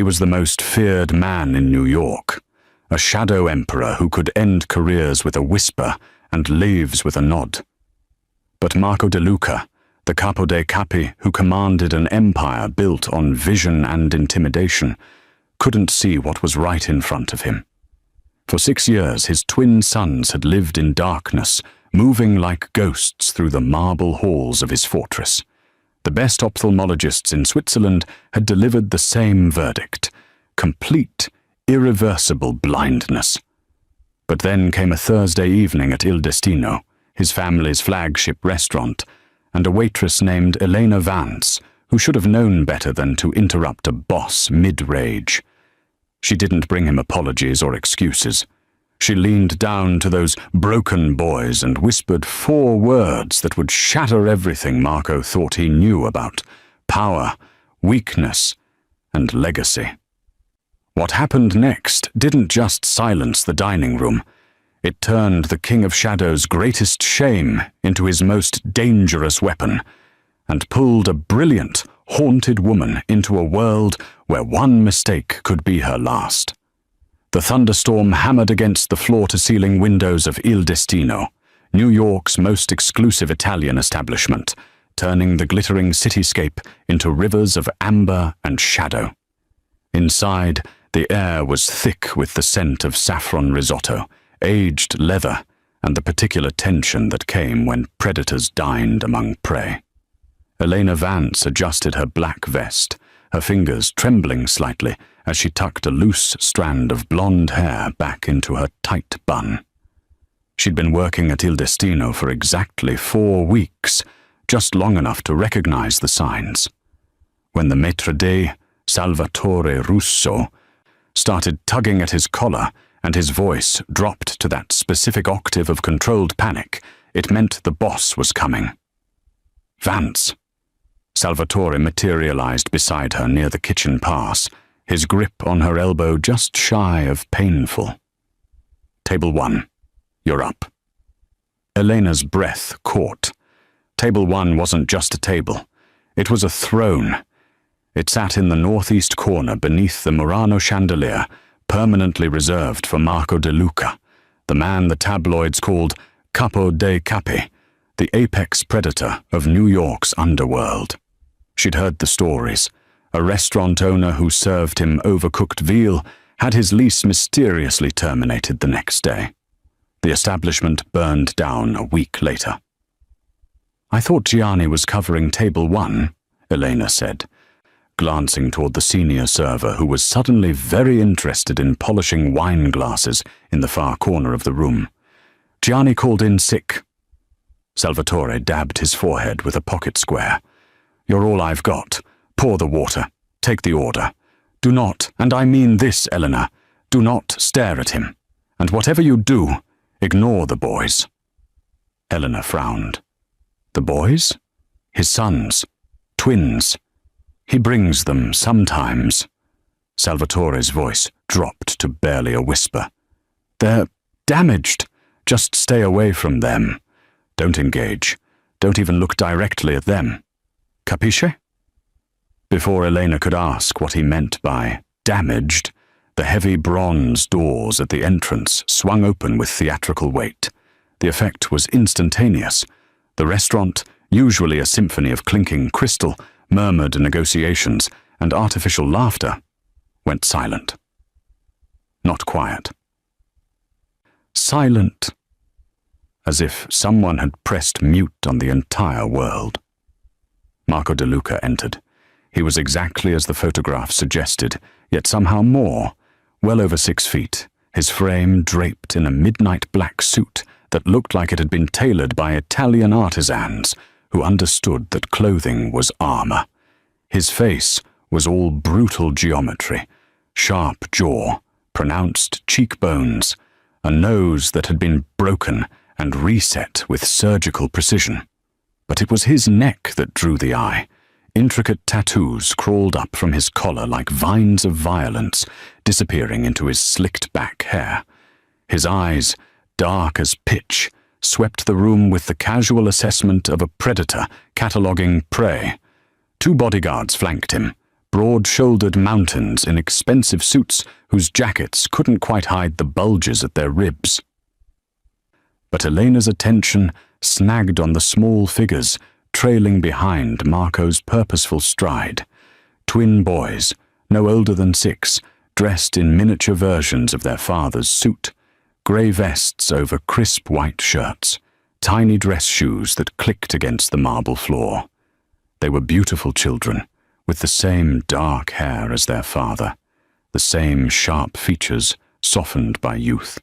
He was the most feared man in New York, a shadow emperor who could end careers with a whisper and lives with a nod. But Marco De Luca, the capo dei capi who commanded an empire built on vision and intimidation, couldn't see what was right in front of him. For 6 years, his twin sons had lived in darkness, moving like ghosts through the marble halls of his fortress. The best ophthalmologists in Switzerland had delivered the same verdict: complete, irreversible blindness. But then came a Thursday evening at Il Destino, his family's flagship restaurant, and a waitress named Elena Vance, who should have known better than to interrupt a boss mid-rage. She didn't bring him apologies or excuses. She leaned down to those broken boys and whispered 4 words that would shatter everything Marco thought he knew about power, weakness, and legacy. What happened next didn't just silence the dining room. It turned the King of Shadows' greatest shame into his most dangerous weapon, and pulled a brilliant, haunted woman into a world where one mistake could be her last. The thunderstorm hammered against the floor-to-ceiling windows of Il Destino, New York's most exclusive Italian establishment, turning the glittering cityscape into rivers of amber and shadow. Inside, the air was thick with the scent of saffron risotto, aged leather, and the particular tension that came when predators dined among prey. Elena Vance adjusted her black vest, her fingers trembling slightly as she tucked a loose strand of blonde hair back into her tight bun. She'd been working at Il Destino for exactly 4 weeks, just long enough to recognize the signs. When the maître d', Salvatore Russo, started tugging at his collar and his voice dropped to that specific octave of controlled panic, it meant the boss was coming. Vance. Salvatore materialized beside her near the kitchen pass, his grip on her elbow just shy of painful. Table 1. You're up. Elena's breath caught. Table 1 wasn't just a table. It was a throne. It sat in the northeast corner beneath the Murano chandelier, permanently reserved for Marco De Luca, the man the tabloids called Capo dei Capi, the apex predator of New York's underworld. She'd heard the stories. A restaurant owner who served him overcooked veal had his lease mysteriously terminated the next day. The establishment burned down a week later. "I thought Gianni was covering table 1, Elena said, glancing toward the senior server who was suddenly very interested in polishing wine glasses in the far corner of the room. "Gianni called in sick." Salvatore dabbed his forehead with a pocket square. "You're all I've got. Pour the water. Take the order. Do not, and I mean this, Elena, do not stare at him. And whatever you do, ignore the boys." Elena frowned. "The boys? His sons. Twins. He brings them sometimes." Salvatore's voice dropped to barely a whisper. "They're damaged. Just stay away from them. Don't engage. Don't even look directly at them. Capisce?" Before Elena could ask what he meant by damaged, the heavy bronze doors at the entrance swung open with theatrical weight. The effect was instantaneous. The restaurant, usually a symphony of clinking crystal, murmured negotiations, and artificial laughter, went silent. Not quiet. Silent, as if someone had pressed mute on the entire world. Marco De Luca entered. He was exactly as the photograph suggested, yet somehow more, well over 6 feet, his frame draped in a midnight black suit that looked like it had been tailored by Italian artisans who understood that clothing was armor. His face was all brutal geometry, sharp jaw, pronounced cheekbones, a nose that had been broken and reset with surgical precision. But it was his neck that drew the eye. Intricate tattoos crawled up from his collar like vines of violence, disappearing into his slicked-back hair. His eyes, dark as pitch, swept the room with the casual assessment of a predator cataloguing prey. 2 bodyguards flanked him, broad-shouldered mountains in expensive suits whose jackets couldn't quite hide the bulges at their ribs. But Elena's attention snagged on the small figures trailing behind Marco's purposeful stride. Twin boys, no older than 6, dressed in miniature versions of their father's suit, grey vests over crisp white shirts, tiny dress shoes that clicked against the marble floor. They were beautiful children, with the same dark hair as their father, the same sharp features softened by youth.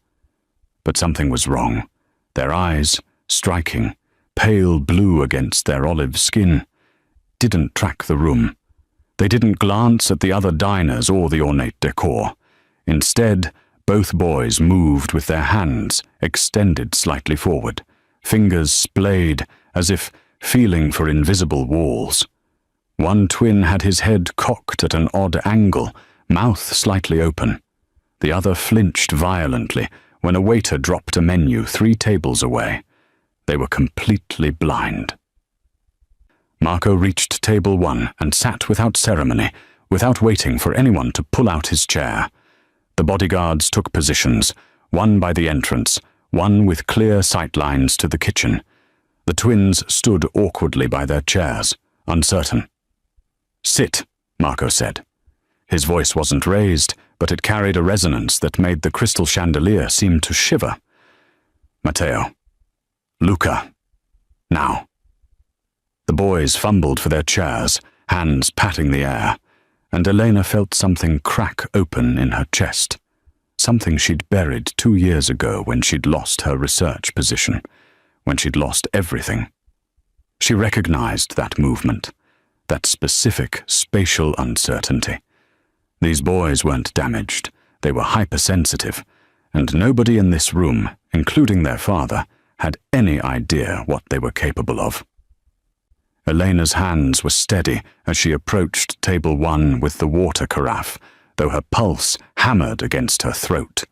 But something was wrong. Their eyes, striking, pale blue against their olive skin, didn't track the room. They didn't glance at the other diners or the ornate decor. Instead, both boys moved with their hands extended slightly forward, fingers splayed as if feeling for invisible walls. One twin had his head cocked at an odd angle, mouth slightly open. The other flinched violently when a waiter dropped a menu 3 tables away. They were completely blind. Marco reached table 1 and sat without ceremony, without waiting for anyone to pull out his chair. The bodyguards took positions, one by the entrance, one with clear sightlines to the kitchen. The twins stood awkwardly by their chairs, uncertain. "Sit," Marco said. His voice wasn't raised, but it carried a resonance that made the crystal chandelier seem to shiver. "Matteo. Luca. Now." The boys fumbled for their chairs, hands patting the air, and Elena felt something crack open in her chest, something she'd buried 2 years ago when she'd lost her research position, when she'd lost everything. She recognized that movement, that specific spatial uncertainty. These boys weren't damaged, they were hypersensitive, and nobody in this room, including their father, had any idea what they were capable of. Elena's hands were steady as she approached table 1 with the water carafe, though her pulse hammered against her throat.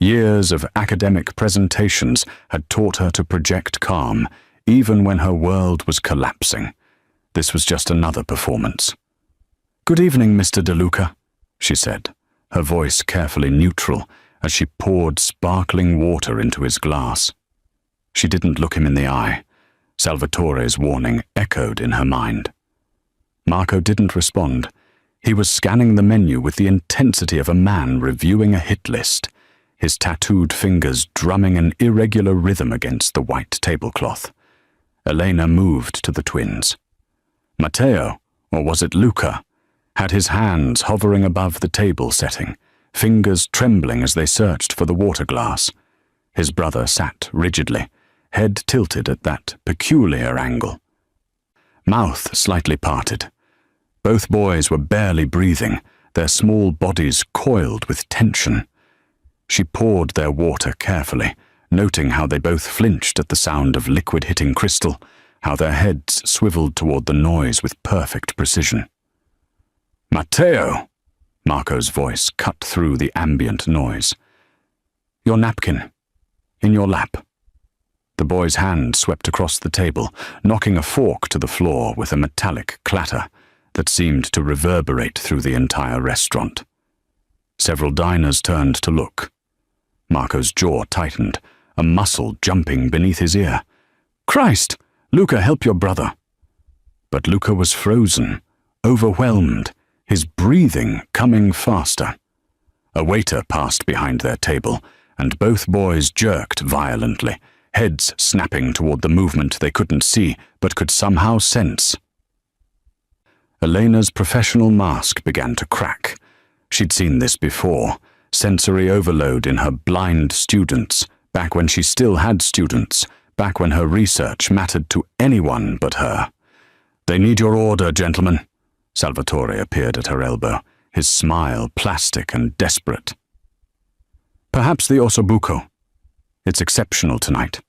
Years of academic presentations had taught her to project calm, even when her world was collapsing. This was just another performance. "Good evening, Mr. De Luca," she said, her voice carefully neutral as she poured sparkling water into his glass. She didn't look him in the eye. Salvatore's warning echoed in her mind. Marco didn't respond. He was scanning the menu with the intensity of a man reviewing a hit list, his tattooed fingers drumming an irregular rhythm against the white tablecloth. Elena moved to the twins. Matteo, or was it Luca, had his hands hovering above the table setting, fingers trembling as they searched for the water glass. His brother sat rigidly, head tilted at that peculiar angle. Mouth slightly parted. Both boys were barely breathing, their small bodies coiled with tension. She poured their water carefully, noting how they both flinched at the sound of liquid hitting crystal, how their heads swiveled toward the noise with perfect precision. "Matteo!" Marco's voice cut through the ambient noise. "Your napkin. In your lap." The boy's hand swept across the table, knocking a fork to the floor with a metallic clatter that seemed to reverberate through the entire restaurant. Several diners turned to look. Marco's jaw tightened, a muscle jumping beneath his ear. "Christ! Luca, help your brother!" But Luca was frozen, overwhelmed, his breathing coming faster. A waiter passed behind their table, and both boys jerked violently, heads snapping toward the movement they couldn't see but could somehow sense. Elena's professional mask began to crack. She'd seen this before, sensory overload in her blind students, back when she still had students, back when her research mattered to anyone but her. "They need your order, gentlemen." Salvatore appeared at her elbow, his smile plastic and desperate. "Perhaps the ossobuco. It's exceptional tonight."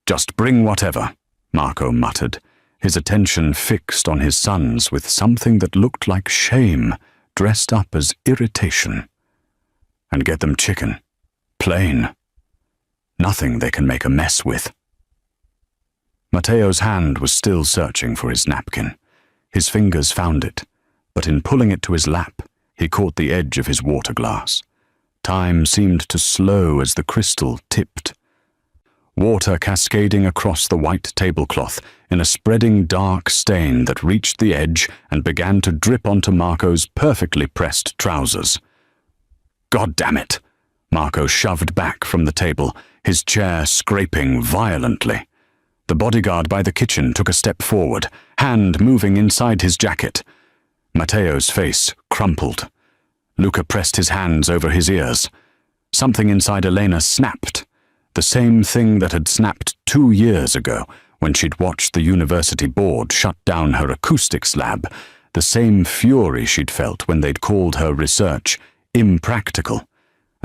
"Just bring whatever," Marco muttered, his attention fixed on his sons with something that looked like shame dressed up as irritation. "And get them chicken. Plain. Nothing they can make a mess with." Matteo's hand was still searching for his napkin. His fingers found it, but in pulling it to his lap, he caught the edge of his water glass. Time seemed to slow as the crystal tipped. Water cascading across the white tablecloth in a spreading dark stain that reached the edge and began to drip onto Marco's perfectly pressed trousers. "God damn it!" Marco shoved back from the table, his chair scraping violently. The bodyguard by the kitchen took a step forward, hand moving inside his jacket. Matteo's face crumpled. Luca pressed his hands over his ears. Something inside Elena snapped. The same thing that had snapped 2 years ago when she'd watched the university board shut down her acoustics lab, the same fury she'd felt when they'd called her research impractical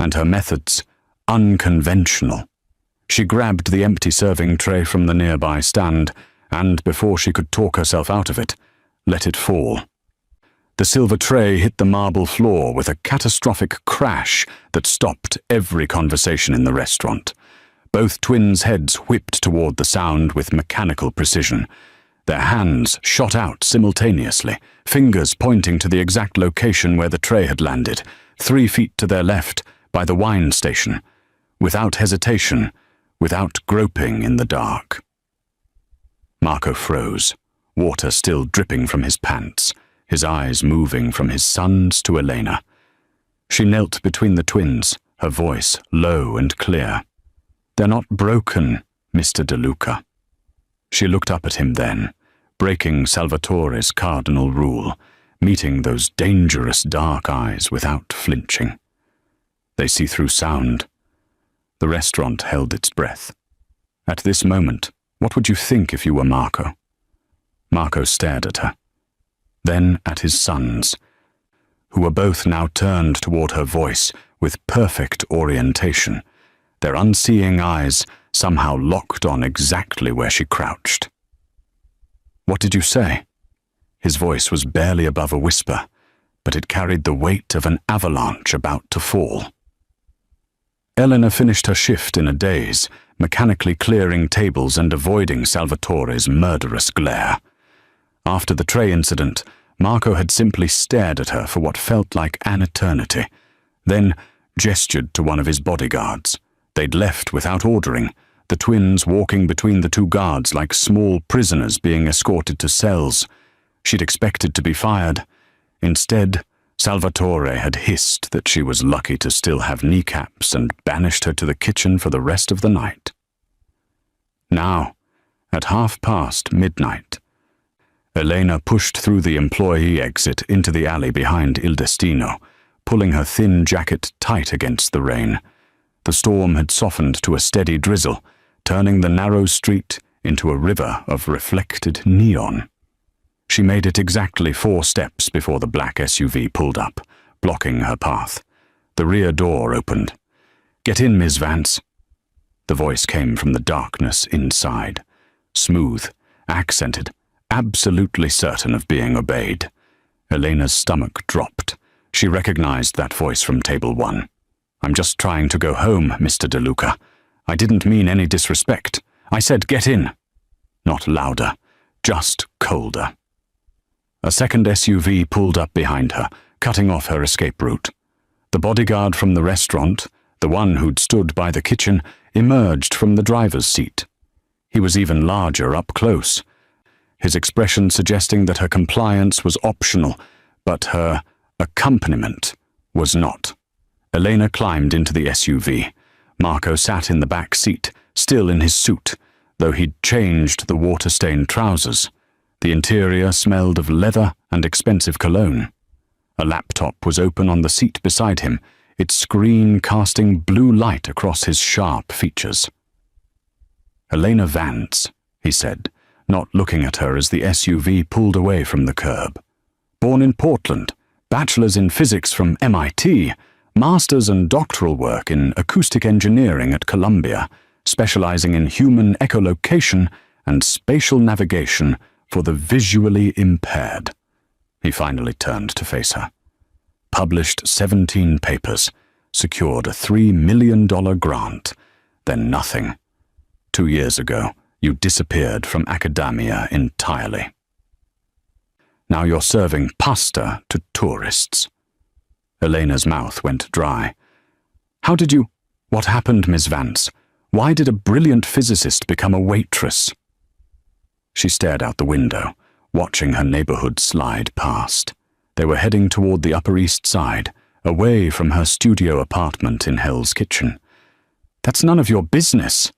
and her methods unconventional. She grabbed the empty serving tray from the nearby stand and, before she could talk herself out of it, let it fall. The silver tray hit the marble floor with a catastrophic crash that stopped every conversation in the restaurant. Both twins' heads whipped toward the sound with mechanical precision. Their hands shot out simultaneously, fingers pointing to the exact location where the tray had landed, 3 feet to their left, by the wine station, without hesitation, without groping in the dark. Marco froze, water still dripping from his pants, his eyes moving from his sons to Elena. She knelt between the twins, her voice low and clear. "They're not broken, Mr. De Luca." She looked up at him then, breaking Salvatore's cardinal rule, meeting those dangerous dark eyes without flinching. They see through sound. The restaurant held its breath. At this moment, what would you think if you were Marco? Marco stared at her, then at his sons, who were both now turned toward her voice with perfect orientation, their unseeing eyes somehow locked on exactly where she crouched. "What did you say?" His voice was barely above a whisper, but it carried the weight of an avalanche about to fall. Elena finished her shift in a daze, mechanically clearing tables and avoiding Salvatore's murderous glare. After the tray incident, Marco had simply stared at her for what felt like an eternity, then gestured to one of his bodyguards. They'd left without ordering, the twins walking between the 2 guards like small prisoners being escorted to cells. She'd expected to be fired. Instead, Salvatore had hissed that she was lucky to still have kneecaps and banished her to the kitchen for the rest of the night. Now, at midnight, Elena pushed through the employee exit into the alley behind Il Destino, pulling her thin jacket tight against the rain. The storm had softened to a steady drizzle, turning the narrow street into a river of reflected neon. She made it exactly 4 steps before the black SUV pulled up, blocking her path. The rear door opened. "Get in, Ms. Vance." The voice came from the darkness inside, smooth, accented, absolutely certain of being obeyed. Elena's stomach dropped. She recognized that voice from table 1. "I'm just trying to go home, Mr. De Luca. I didn't mean any disrespect. I said get in." Not louder, just colder. A second SUV pulled up behind her, cutting off her escape route. The bodyguard from the restaurant, the one who'd stood by the kitchen, emerged from the driver's seat. He was even larger up close, his expression suggesting that her compliance was optional, but her accompaniment was not. Elena climbed into the SUV. Marco sat in the back seat, still in his suit, though he'd changed the water-stained trousers. The interior smelled of leather and expensive cologne. A laptop was open on the seat beside him, its screen casting blue light across his sharp features. "Elena Vance," he said, not looking at her as the SUV pulled away from the curb. "Born in Portland, bachelor's in physics from MIT, master's and doctoral work in acoustic engineering at Columbia, specializing in human echolocation and spatial navigation for the visually impaired." He finally turned to face her. Published 17 papers, secured a $3 million grant, then nothing. 2 years ago, you disappeared from academia entirely. Now you're serving pasta to tourists." Elena's mouth went dry. What happened, Miss Vance? Why did a brilliant physicist become a waitress?" She stared out the window, watching her neighborhood slide past. They were heading toward the Upper East Side, away from her studio apartment in Hell's Kitchen. "That's none of your business.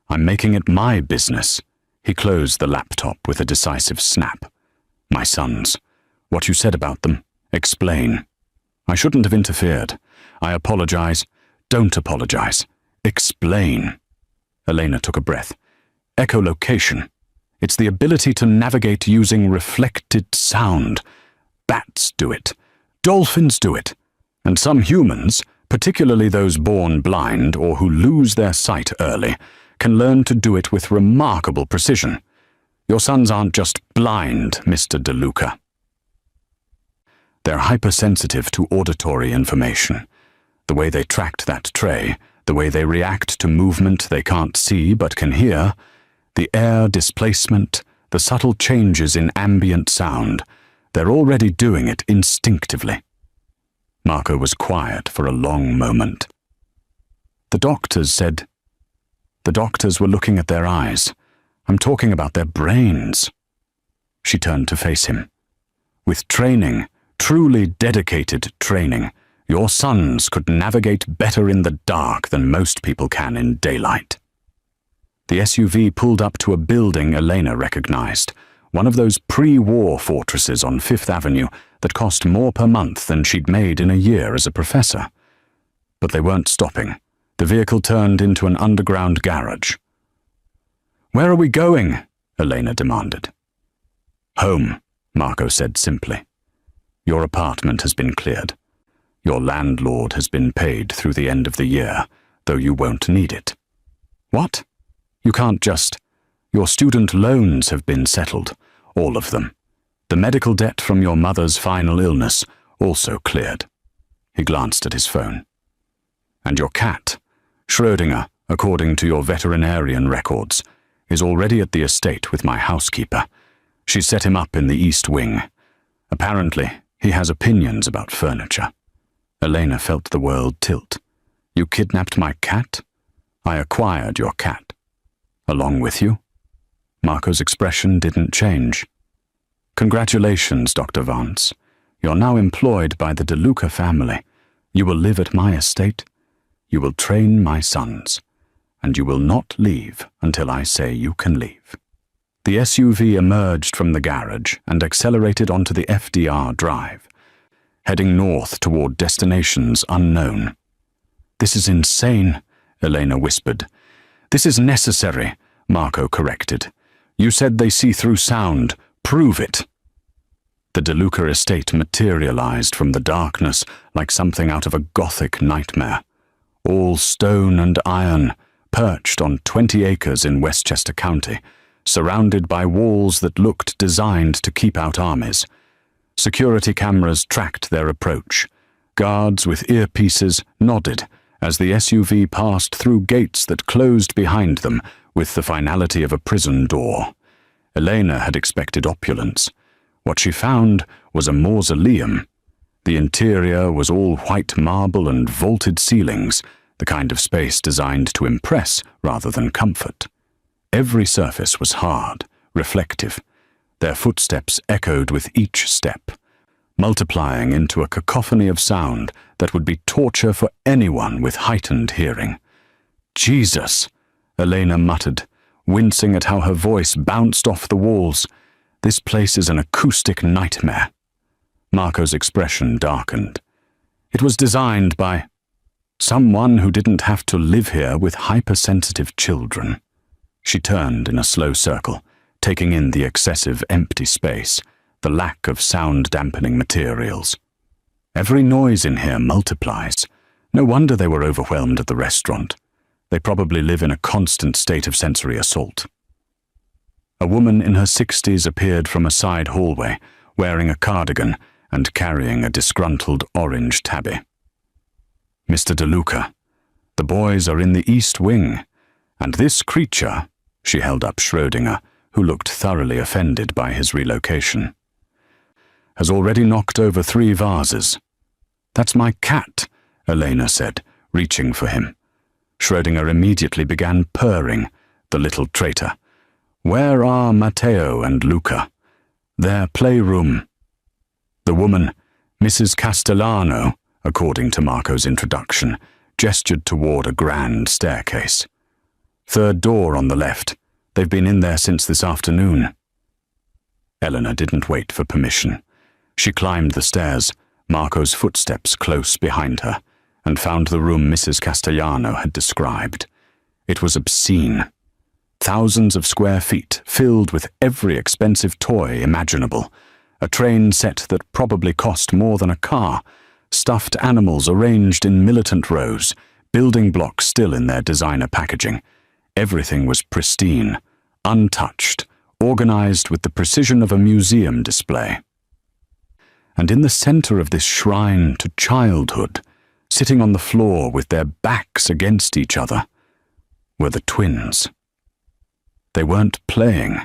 I'm making it my business." He closed the laptop with a decisive snap. "My sons. What you said about them. Explain." "I shouldn't have interfered. I apologize." "Don't apologize. Explain." Elena took a breath. "Echolocation. It's the ability to navigate using reflected sound. Bats do it. Dolphins do it. And some humans, particularly those born blind or who lose their sight early, can learn to do it with remarkable precision. Your sons aren't just blind, Mr. DeLuca. They're hypersensitive to auditory information. The way they tracked that tray, the way they react to movement they can't see but can hear, the air displacement, the subtle changes in ambient sound, they're already doing it instinctively." Marco was quiet for a long moment. "The doctors said..." "The doctors were looking at their eyes. I'm talking about their brains." She turned to face him. "With training, truly dedicated training, your sons could navigate better in the dark than most people can in daylight." The SUV pulled up to a building Elena recognized, one of those pre-war fortresses on Fifth Avenue that cost more per month than she'd made in a year as a professor. But they weren't stopping. The vehicle turned into an underground garage. "Where are we going?" Elena demanded. "Home," Marco said simply. "Your apartment has been cleared. Your landlord has been paid through the end of the year, though you won't need it." "What? You can't just..." "Your student loans have been settled, all of them. The medical debt from your mother's final illness also cleared." He glanced at his phone. "And your cat, Schrödinger, according to your veterinarian records, is already at the estate with my housekeeper. She set him up in the East Wing. Apparently, he has opinions about furniture." Elena felt the world tilt. "You kidnapped my cat? I acquired your cat. Along with you?" Marco's expression didn't change. "Congratulations, Dr. Vance. You're now employed by the DeLuca family. You will live at my estate. You will train my sons. And you will not leave until I say you can leave." The SUV emerged from the garage and accelerated onto the FDR drive, heading north toward destinations unknown. "This is insane," Elena whispered. "This is necessary," Marco corrected. "You said they see through sound. Prove it." The DeLuca estate materialized from the darkness like something out of a Gothic nightmare. All stone and iron, perched on 20 acres in Westchester County, surrounded by walls that looked designed to keep out armies. Security cameras tracked their approach. Guards with earpieces nodded as the SUV passed through gates that closed behind them with the finality of a prison door. Elena had expected opulence. What she found was a mausoleum. The interior was all white marble and vaulted ceilings, the kind of space designed to impress rather than comfort. Every surface was hard, reflective. Their footsteps echoed with each step, multiplying into a cacophony of sound that would be torture for anyone with heightened hearing. "Jesus," Elena muttered, wincing at how her voice bounced off the walls. "This place is an acoustic nightmare." Marco's expression darkened. "It was designed by someone who didn't have to live here with hypersensitive children." She turned in a slow circle, taking in the excessive empty space, the lack of sound-dampening materials. "Every noise in here multiplies. No wonder they were overwhelmed at the restaurant. They probably live in a constant state of sensory assault." A woman in her 60s appeared from a side hallway, wearing a cardigan and carrying a disgruntled orange tabby. "Mr. DeLuca, the boys are in the East Wing, and this creature," she held up Schrödinger, who looked thoroughly offended by his relocation. has already knocked over 3 vases. That's my cat, Elena said, reaching for him. Schrödinger immediately began purring, the little traitor. Where are Matteo and Luca? Their playroom. The woman, Mrs. Castellano, according to Marco's introduction, gestured toward a grand staircase. 3rd door on the left. They've been in there since this afternoon. Eleanor didn't wait for permission. She climbed the stairs, Marco's footsteps close behind her, and found the room Mrs. Castellano had described. It was obscene. Thousands of square feet filled with every expensive toy imaginable, a train set that probably cost more than a car, stuffed animals arranged in militant rows, building blocks still in their designer packaging. Everything was pristine, untouched, organized with the precision of a museum display. And in the center of this shrine to childhood, sitting on the floor with their backs against each other, were the twins. They weren't playing.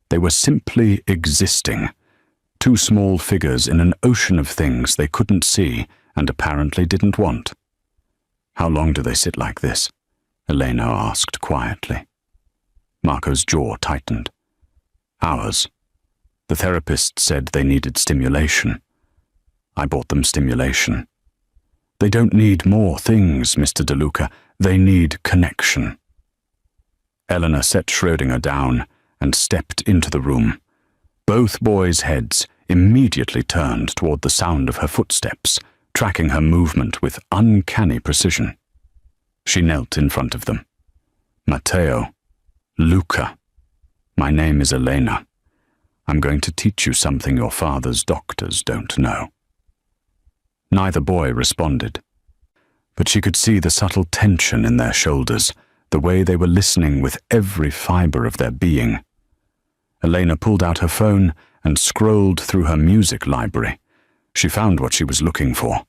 They were simply existing, 2 small figures in an ocean of things they couldn't see and apparently didn't want. How long do they sit like this? Elena asked quietly. Marco's jaw tightened. Hours. The therapist said they needed stimulation. I bought them stimulation. They don't need more things, Mr. De Luca. They need connection. Eleanor set Schrödinger down and stepped into the room. Both boys' heads immediately turned toward the sound of her footsteps, tracking her movement with uncanny precision. She knelt in front of them. Matteo, Luca, my name is Elena. I'm going to teach you something your father's doctors don't know. Neither boy responded, but she could see the subtle tension in their shoulders, the way they were listening with every fiber of their being. Elena pulled out her phone and scrolled through her music library. She found what she was looking for,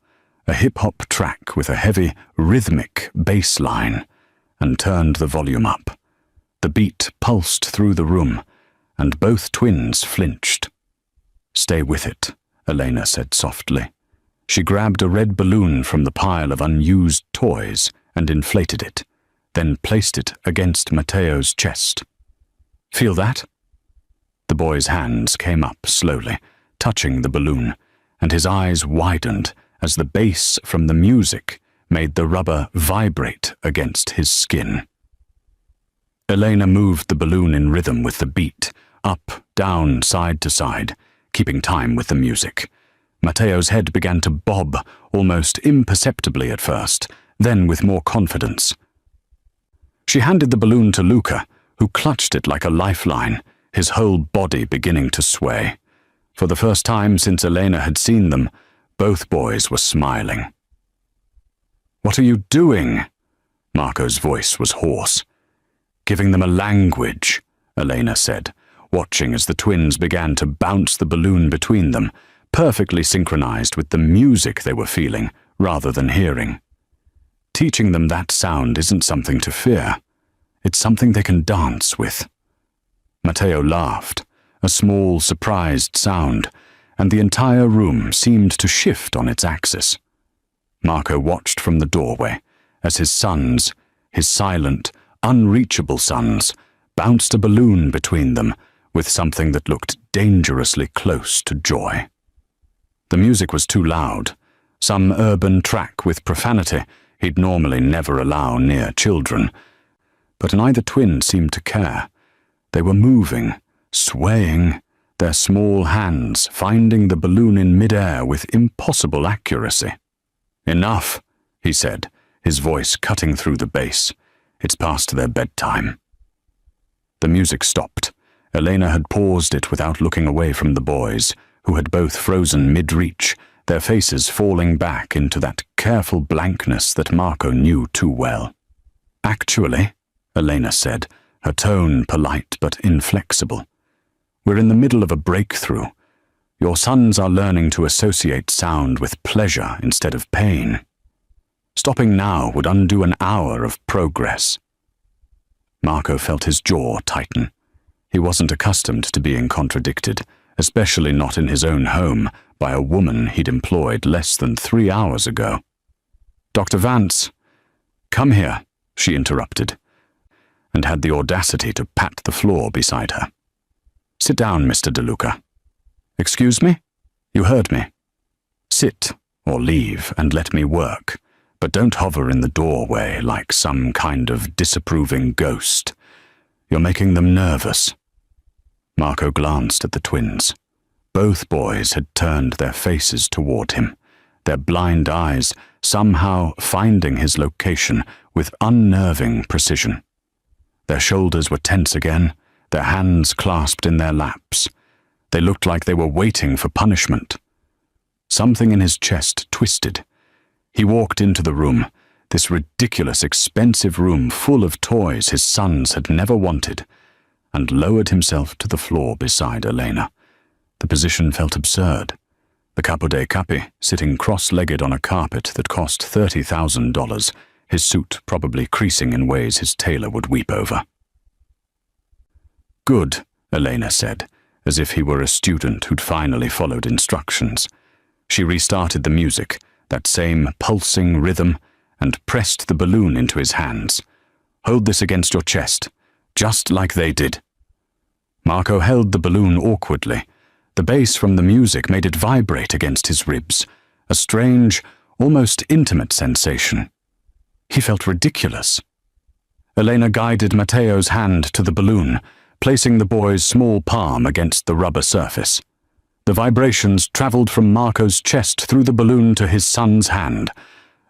a hip-hop track with a heavy, rhythmic bass line, and turned the volume up. The beat pulsed through the room, and both twins flinched. Stay with it, Elena said softly. She grabbed a red balloon from the pile of unused toys and inflated it, then placed it against Matteo's chest. Feel that? The boy's hands came up slowly, touching the balloon, and his eyes widened as the bass from the music made the rubber vibrate against his skin. Elena moved the balloon in rhythm with the beat, up, down, side to side, keeping time with the music. Matteo's head began to bob, almost imperceptibly at first, then with more confidence. She handed the balloon to Luca, who clutched it like a lifeline, his whole body beginning to sway. For the first time since Elena had seen them, both boys were smiling. "What are you doing?" Marco's voice was hoarse. "Giving them a language," Elena said, watching as the twins began to bounce the balloon between them, perfectly synchronized with the music they were feeling rather than hearing. Teaching them that sound isn't something to fear. It's something they can dance with. Matteo laughed, a small, surprised sound, and the entire room seemed to shift on its axis. Marco watched from the doorway as his sons, his silent, unreachable sons, bounced a balloon between them with something that looked dangerously close to joy. The music was too loud, some urban track with profanity he'd normally never allow near children, but neither twin seemed to care. They were moving, swaying, their small hands finding the balloon in midair with impossible accuracy. "Enough," he said, his voice cutting through the bass. "It's past their bedtime." The music stopped. Elena had paused it without looking away from the boys, who had both frozen mid-reach, their faces falling back into that careful blankness that Marco knew too well. "Actually," Elena said, her tone polite but inflexible, "we're in the middle of a breakthrough. Your sons are learning to associate sound with pleasure instead of pain. Stopping now would undo an hour of progress." Marco felt his jaw tighten. He wasn't accustomed to being contradicted, especially not in his own home, by a woman he'd employed less than 3 hours ago. "Dr. Vance, come here," she interrupted, and had the audacity to pat the floor beside her. "Sit down, Mr. DeLuca." "Excuse me? You heard me. Sit or leave and let me work, but don't hover in the doorway like some kind of disapproving ghost. You're making them nervous." Marco glanced at the twins. Both boys had turned their faces toward him, their blind eyes somehow finding his location with unnerving precision. Their shoulders were tense again, their hands clasped in their laps. They looked like they were waiting for punishment. Something in his chest twisted. He walked into the room, this ridiculous, expensive room full of toys his sons had never wanted, and lowered himself to the floor beside Elena. The position felt absurd. The Capo dei Capi sitting cross-legged on a carpet that cost $30,000, his suit probably creasing in ways his tailor would weep over. "Good," Elena said, as if he were a student who'd finally followed instructions. She restarted the music, that same pulsing rhythm, and pressed the balloon into his hands. "Hold this against your chest, just like they did." Marco held the balloon awkwardly. The bass from the music made it vibrate against his ribs, a strange, almost intimate sensation. He felt ridiculous. Elena guided Matteo's hand to the balloon, placing the boy's small palm against the rubber surface. The vibrations traveled from Marco's chest through the balloon to his son's hand,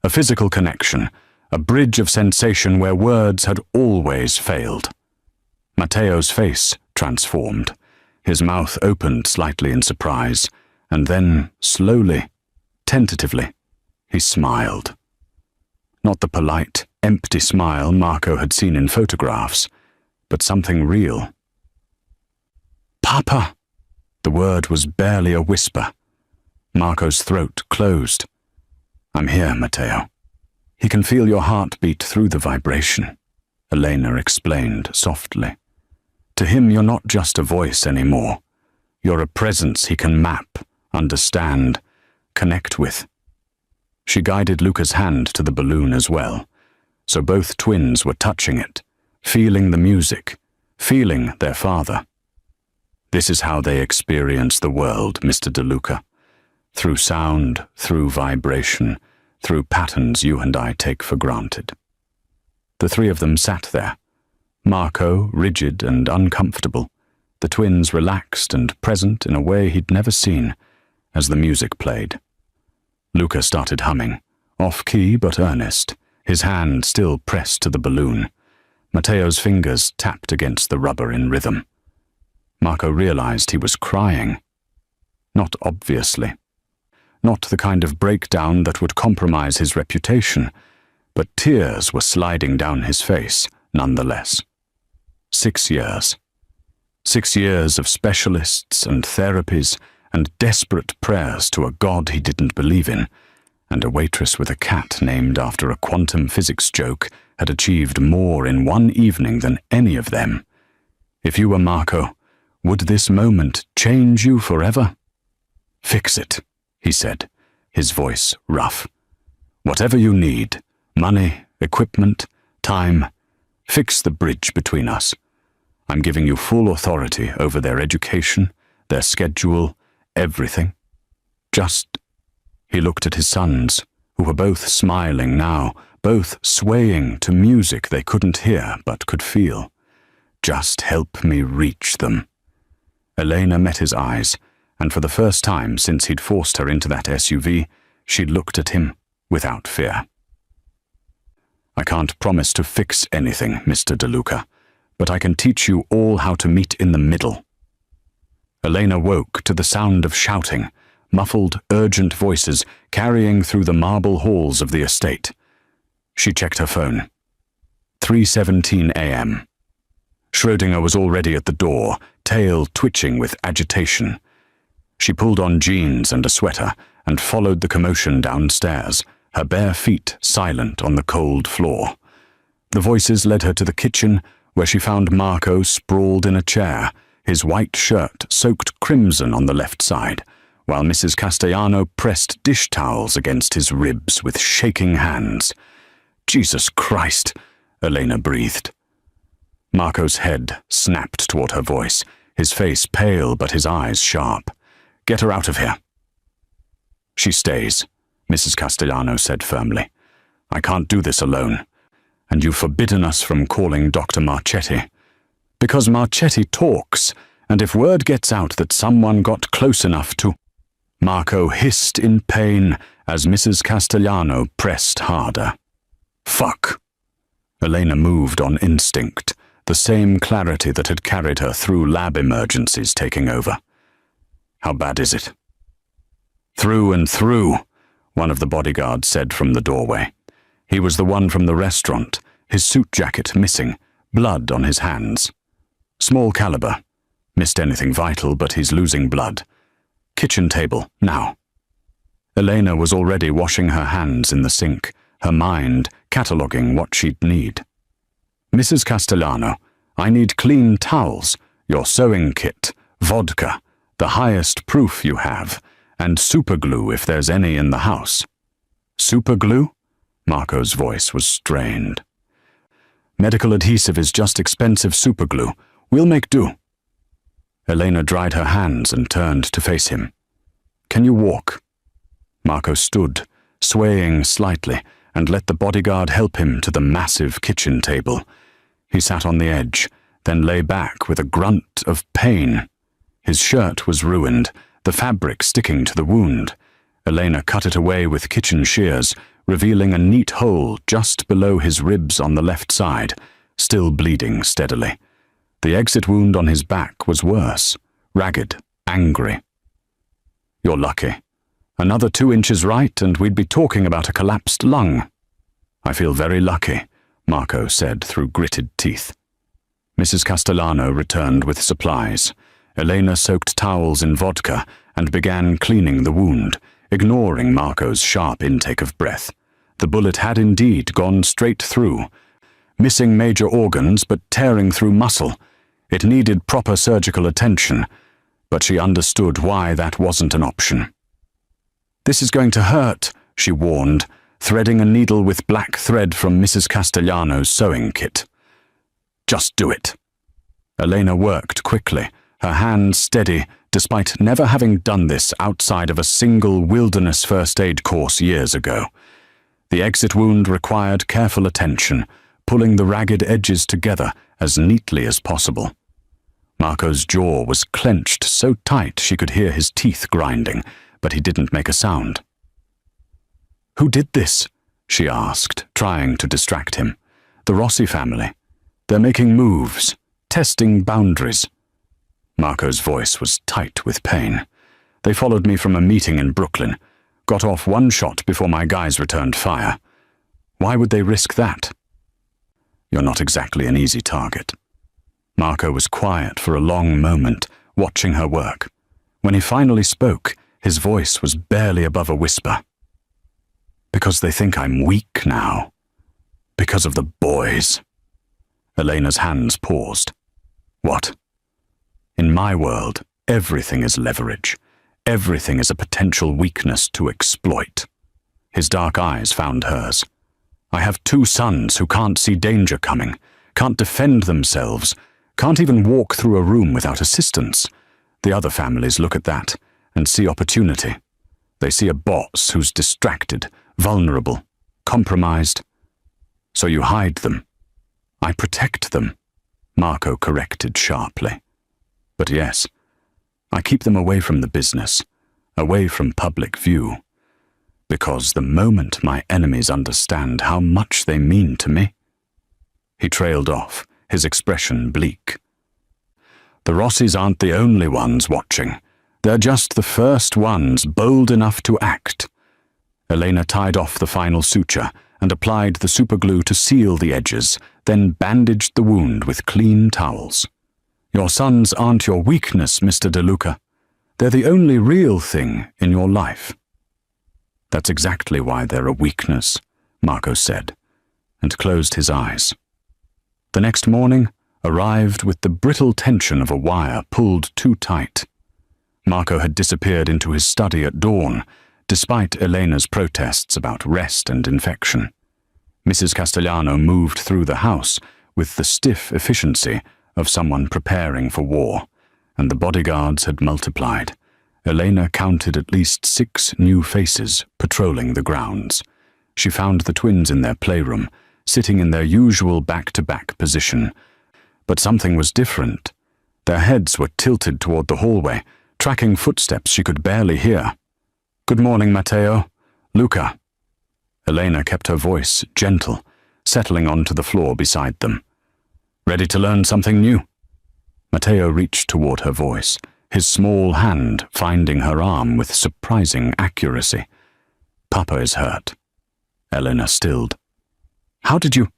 a physical connection, a bridge of sensation where words had always failed. Matteo's face transformed. His mouth opened slightly in surprise, and then, slowly, tentatively, he smiled. Not the polite, empty smile Marco had seen in photographs, but something real. "Papa!" The word was barely a whisper. Marco's throat closed. "I'm here, Matteo." "He can feel your heartbeat through the vibration," Elena explained softly. "To him, you're not just a voice anymore. You're a presence he can map, understand, connect with." She guided Luca's hand to the balloon as well, so both twins were touching it, feeling the music, feeling their father. This is how they experience the world, Mr. DeLuca. Through sound, through vibration, through patterns you and I take for granted. The three of them sat there, Marco rigid and uncomfortable, the twins relaxed and present in a way he'd never seen, as the music played. Luca started humming, off-key but earnest, his hand still pressed to the balloon. Matteo's fingers tapped against the rubber in rhythm. Marco realized he was crying. Not obviously. Not the kind of breakdown that would compromise his reputation, but tears were sliding down his face nonetheless. 6 years. 6 years of specialists and therapies and desperate prayers to a God he didn't believe in, and a waitress with a cat named after a quantum physics joke had achieved more in one evening than any of them. If you were Marco, would this moment change you forever? "Fix it," he said, his voice rough. "Whatever you need, money, equipment, time, fix the bridge between us. I'm giving you full authority over their education, their schedule, everything. Just..." He looked at his sons, who were both smiling now, both swaying to music they couldn't hear but could feel. "Just help me reach them." Elena met his eyes, and for the first time since he'd forced her into that SUV, she looked at him without fear. "I can't promise to fix anything, Mr. DeLuca, but I can teach you all how to meet in the middle." Elena woke to the sound of shouting, muffled, urgent voices carrying through the marble halls of the estate. She checked her phone. 3:17 a.m. Schrödinger was already at the door, tail twitching with agitation. She pulled on jeans and a sweater and followed the commotion downstairs, her bare feet silent on the cold floor. The voices led her to the kitchen, where she found Marco sprawled in a chair, his white shirt soaked crimson on the left side, while Mrs. Castellano pressed dish towels against his ribs with shaking hands. "Jesus Christ," Elena breathed. Marco's head snapped toward her voice, his face pale but his eyes sharp. "Get her out of here." "She stays," Mrs. Castellano said firmly. "I can't do this alone, and you've forbidden us from calling Dr. Marchetti. Because Marchetti talks, and if word gets out that someone got close enough to—" Marco hissed in pain as Mrs. Castellano pressed harder. "Fuck." Elena moved on instinct, the same clarity that had carried her through lab emergencies taking over. "How bad is it?" "Through and through," one of the bodyguards said from the doorway. He was the one from the restaurant, his suit jacket missing, blood on his hands. "Small caliber. Missed anything vital, but he's losing blood. Kitchen table, now." Elena was already washing her hands in the sink, her mind cataloguing what she'd need. "Mrs. Castellano, I need clean towels, your sewing kit, vodka, the highest proof you have, and superglue if there's any in the house." "Superglue?" Marco's voice was strained. "Medical adhesive is just expensive superglue. We'll make do." Elena dried her hands and turned to face him. "Can you walk?" Marco stood, swaying slightly, and let the bodyguard help him to the massive kitchen table. He sat on the edge, then lay back with a grunt of pain. His shirt was ruined, the fabric sticking to the wound. Elena cut it away with kitchen shears, revealing a neat hole just below his ribs on the left side, still bleeding steadily. The exit wound on his back was worse, ragged, angry. "You're lucky. Another 2 inches right and we'd be talking about a collapsed lung." "I feel very lucky," Marco said through gritted teeth. Mrs. Castellano returned with supplies. Elena soaked towels in vodka and began cleaning the wound, ignoring Marco's sharp intake of breath. The bullet had indeed gone straight through, missing major organs but tearing through muscle. It needed proper surgical attention, but she understood why that wasn't an option. "This is going to hurt," she warned, threading a needle with black thread from Mrs. Castellano's sewing kit. "Just do it." Elena worked quickly, her hands steady, despite never having done this outside of a single wilderness first aid course years ago. The exit wound required careful attention, pulling the ragged edges together as neatly as possible. Marco's jaw was clenched so tight she could hear his teeth grinding, but he didn't make a sound. "Who did this?" she asked, trying to distract him. "The Rossi family. They're making moves, testing boundaries." Marco's voice was tight with pain. "They followed me from a meeting in Brooklyn, got off one shot before my guys returned fire. Why would they risk that?" "You're not exactly an easy target." Marco was quiet for a long moment, watching her work. When he finally spoke, his voice was barely above a whisper. "Because they think I'm weak now. Because of the boys." Elena's hands paused. "What?" "In my world, everything is leverage. Everything is a potential weakness to exploit." His dark eyes found hers. "I have 2 sons who can't see danger coming, can't defend themselves, can't even walk through a room without assistance. The other families look at that and see opportunity. They see a boss who's distracted, vulnerable, compromised. So you hide them." "I protect them," Marco corrected sharply. "But yes, I keep them away from the business, away from public view. Because the moment my enemies understand how much they mean to me..." He trailed off, his expression bleak. "The Rossis aren't the only ones watching. They're just the first ones bold enough to act." Elena tied off the final suture and applied the superglue to seal the edges, then bandaged the wound with clean towels. "Your sons aren't your weakness, Mr. De Luca. They're the only real thing in your life." "That's exactly why they're a weakness," Marco said, and closed his eyes. The next morning, arrived with the brittle tension of a wire pulled too tight. Marco had disappeared into his study at dawn, despite Elena's protests about rest and infection. Mrs. Castellano moved through the house with the stiff efficiency of someone preparing for war, and the bodyguards had multiplied. Elena counted at least 6 new faces patrolling the grounds. She found the twins in their playroom, sitting in their usual back-to-back position. But something was different. Their heads were tilted toward the hallway, tracking footsteps she could barely hear. "Good morning, Matteo. Luca." Elena kept her voice gentle, settling onto the floor beside them. "Ready to learn something new?" Matteo reached toward her voice, his small hand finding her arm with surprising accuracy. "Papa is hurt." Elena stilled. "How did you—"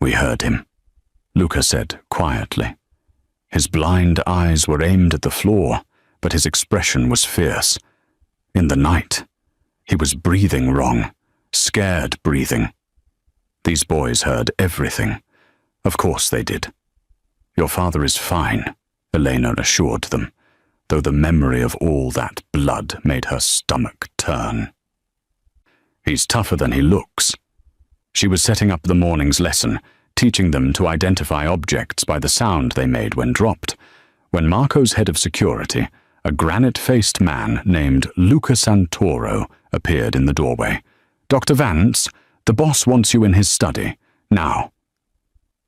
"We heard him," Luca said quietly. His blind eyes were aimed at the floor, but his expression was fierce. In the night, he was breathing wrong, scared breathing. These boys heard everything. Of course they did. "Your father is fine," Elena assured them, though the memory of all that blood made her stomach turn. "He's tougher than he looks." She was setting up the morning's lesson, teaching them to identify objects by the sound they made when dropped, when Marco's head of security, a granite-faced man named Luca Santoro, appeared in the doorway. "Dr. Vance, the boss wants you in his study. Now."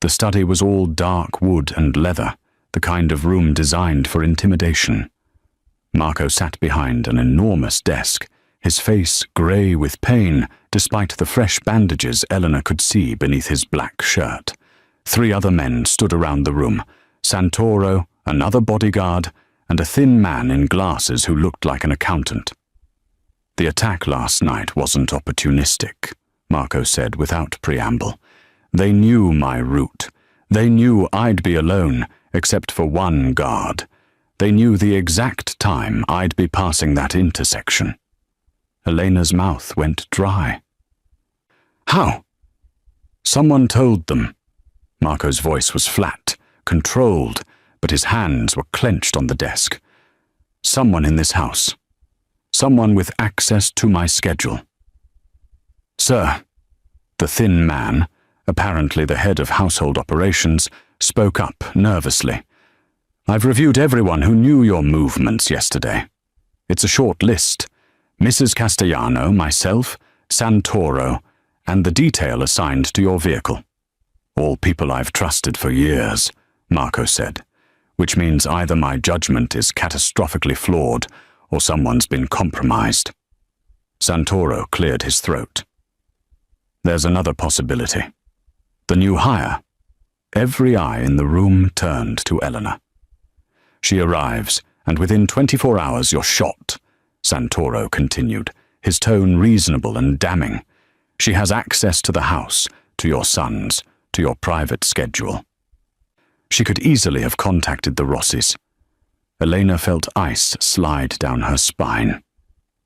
The study was all dark wood and leather, the kind of room designed for intimidation. Marco sat behind an enormous desk, his face grey with pain, despite the fresh bandages Elena could see beneath his black shirt. 3 other men stood around the room, Santoro, another bodyguard, and a thin man in glasses who looked like an accountant. "The attack last night wasn't opportunistic," Marco said without preamble. "They knew my route. They knew I'd be alone, except for one guard. They knew the exact time I'd be passing that intersection." Elena's mouth went dry. "How?" "Someone told them." Marco's voice was flat, controlled, but his hands were clenched on the desk. "Someone in this house. Someone with access to my schedule." "Sir," the thin man, apparently the head of household operations, spoke up nervously. "I've reviewed everyone who knew your movements yesterday. It's a short list. Mrs. Castellano, myself, Santoro, and the detail assigned to your vehicle. All people I've trusted for years," Marco said, "which means either my judgment is catastrophically flawed or someone's been compromised." Santoro cleared his throat. "There's another possibility. The new hire." Every eye in the room turned to Elena. "She arrives, and within 24 hours you're shot," Santoro continued, his tone reasonable and damning. "She has access to the house, to your sons, to your private schedule." She could easily have contacted the Rossis. Elena felt ice slide down her spine.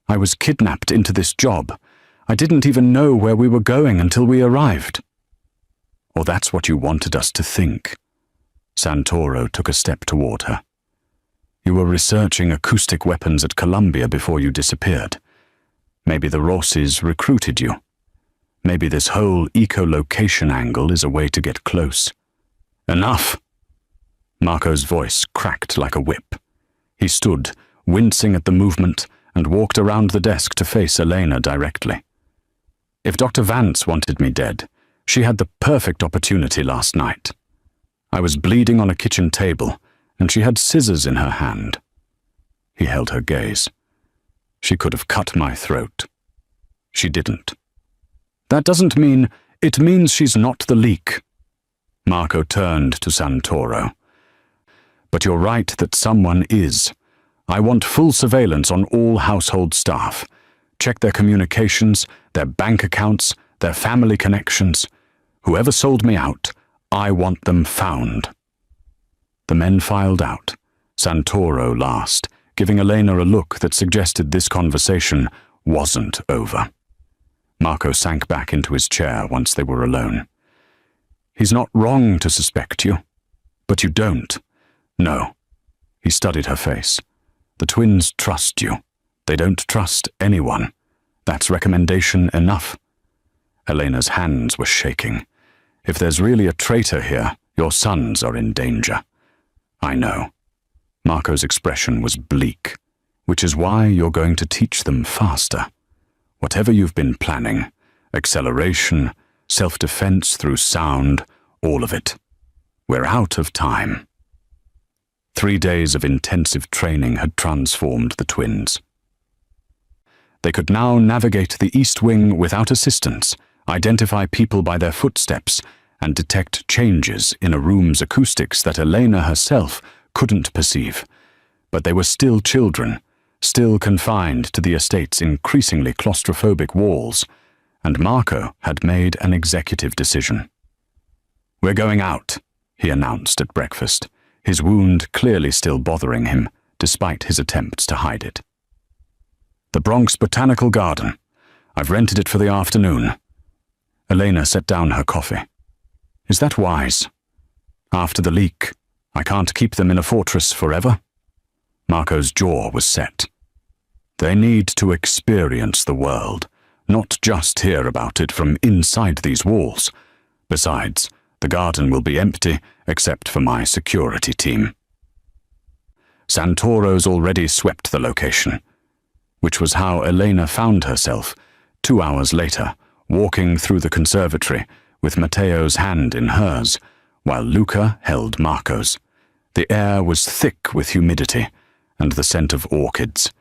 "I was kidnapped into this job. I didn't even know where we were going until we arrived." "Or that's what you wanted us to think." Santoro took a step toward her. "You were researching acoustic weapons at Columbia before you disappeared. Maybe the Rossis recruited you. Maybe this whole echolocation angle is a way to get close." "Enough!" Marco's voice cracked like a whip. He stood, wincing at the movement, and walked around the desk to face Elena directly. "If Dr. Vance wanted me dead, she had the perfect opportunity last night. I was bleeding on a kitchen table, and she had scissors in her hand." He held her gaze. "She could have cut my throat. She didn't." "That doesn't mean— It means she's not the leak." Marco turned to Santoro. "But you're right that someone is. I want full surveillance on all household staff. Check their communications, their bank accounts, their family connections. Whoever sold me out, I want them found." The men filed out, Santoro last, giving Elena a look that suggested this conversation wasn't over. Marco sank back into his chair once they were alone. "He's not wrong to suspect you, But you don't. No. He studied her face. The twins trust you. They don't trust anyone. That's recommendation enough. Elena's hands were shaking. If there's really a traitor here, your sons are in danger. I know. Marco's expression was bleak, which is why you're going to teach them faster. Whatever you've been planning, acceleration, self-defense through sound, all of it. We're out of time. 3 days of intensive training had transformed the twins. They could now navigate the East Wing without assistance, identify people by their footsteps, and detect changes in a room's acoustics that Elena herself couldn't perceive. But they were still children, still confined to the estate's increasingly claustrophobic walls, and Marco had made an executive decision. "We're going out," he announced at breakfast, his wound clearly still bothering him, despite his attempts to hide it. "The Bronx Botanical Garden. I've rented it for the afternoon." Elena set down her coffee. "Is that wise? After the leak, I can't keep them in a fortress forever." Marco's jaw was set. They need to experience the world, not just hear about it from inside these walls. Besides, the garden will be empty except for my security team. Santoro's already swept the location, which was how Elena found herself, 2 hours later, walking through the conservatory with Matteo's hand in hers, while Luca held Marco's. The air was thick with humidity and the scent of orchids,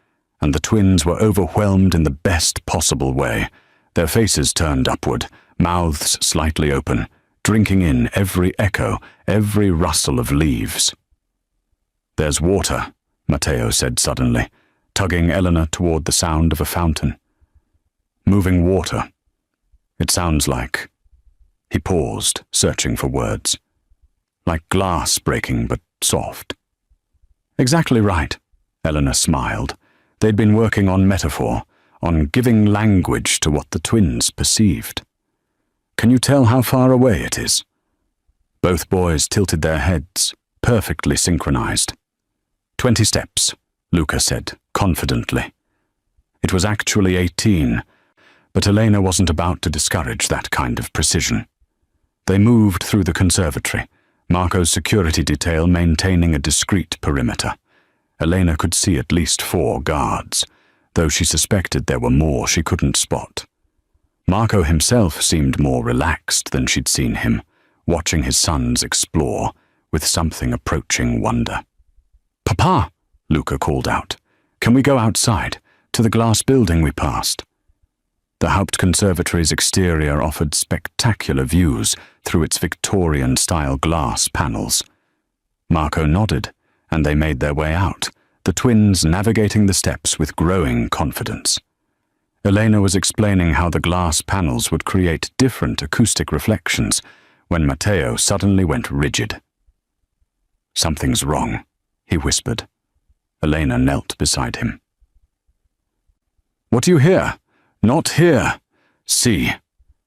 and the twins were overwhelmed in the best possible way, their faces turned upward, mouths slightly open, drinking in every echo, every rustle of leaves. "There's water," Matteo said suddenly, tugging Elena toward the sound of a fountain. "Moving water. It sounds like..." He paused, searching for words. "Like glass breaking, but soft." "Exactly right," Elena smiled. They'd been working on metaphor, on giving language to what the twins perceived. "Can you tell how far away it is?" Both boys tilted their heads, perfectly synchronized. 20 steps, Luca said, confidently. It was actually 18, but Elena wasn't about to discourage that kind of precision. They moved through the conservatory, Marco's security detail maintaining a discreet perimeter. Elena could see at least 4 guards, though she suspected there were more she couldn't spot. Marco himself seemed more relaxed than she'd seen him, watching his sons explore, with something approaching wonder. "Papa," Luca called out, "can we go outside, to the glass building we passed?" The Hauptconservatory's exterior offered spectacular views through its Victorian-style glass panels. Marco nodded, and they made their way out, the twins navigating the steps with growing confidence. Elena was explaining how the glass panels would create different acoustic reflections when Matteo suddenly went rigid. "Something's wrong," he whispered. Elena knelt beside him. "What do you hear?" "Not here. See."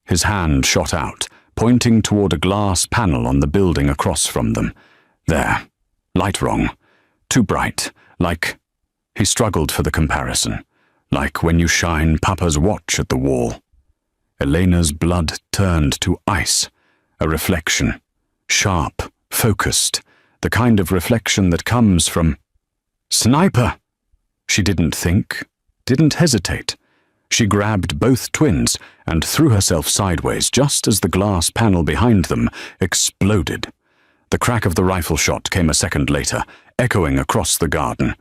His hand shot out, pointing toward a glass panel on the building across from them. "There. Light wrong. Too bright. Like..." He struggled for the comparison. "Like when you shine Papa's watch at the wall." Elena's blood turned to ice. A reflection. Sharp, focused. The kind of reflection that comes from... "Sniper!" She didn't think, didn't hesitate. She grabbed both twins and threw herself sideways just as the glass panel behind them exploded. The crack of the rifle shot came a second later, echoing across the garden.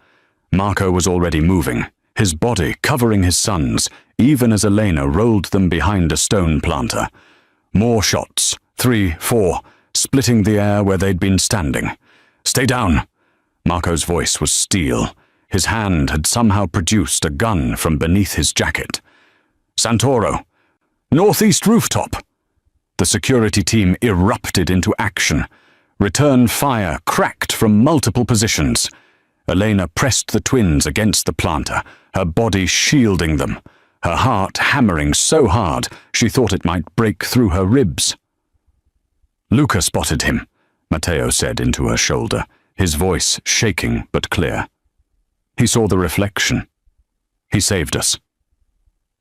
Marco was already moving, his body covering his sons, even as Elena rolled them behind a stone planter. More shots, 3, 4, splitting the air where they'd been standing. "Stay down!" Marco's voice was steel. His hand had somehow produced a gun from beneath his jacket. "Santoro! Northeast rooftop!" The security team erupted into action. Return fire cracked from multiple positions. Elena pressed the twins against the planter, her body shielding them, her heart hammering so hard she thought it might break through her ribs. Luca spotted him. Matteo said into her shoulder, his voice shaking but clear. He saw the reflection. He saved us.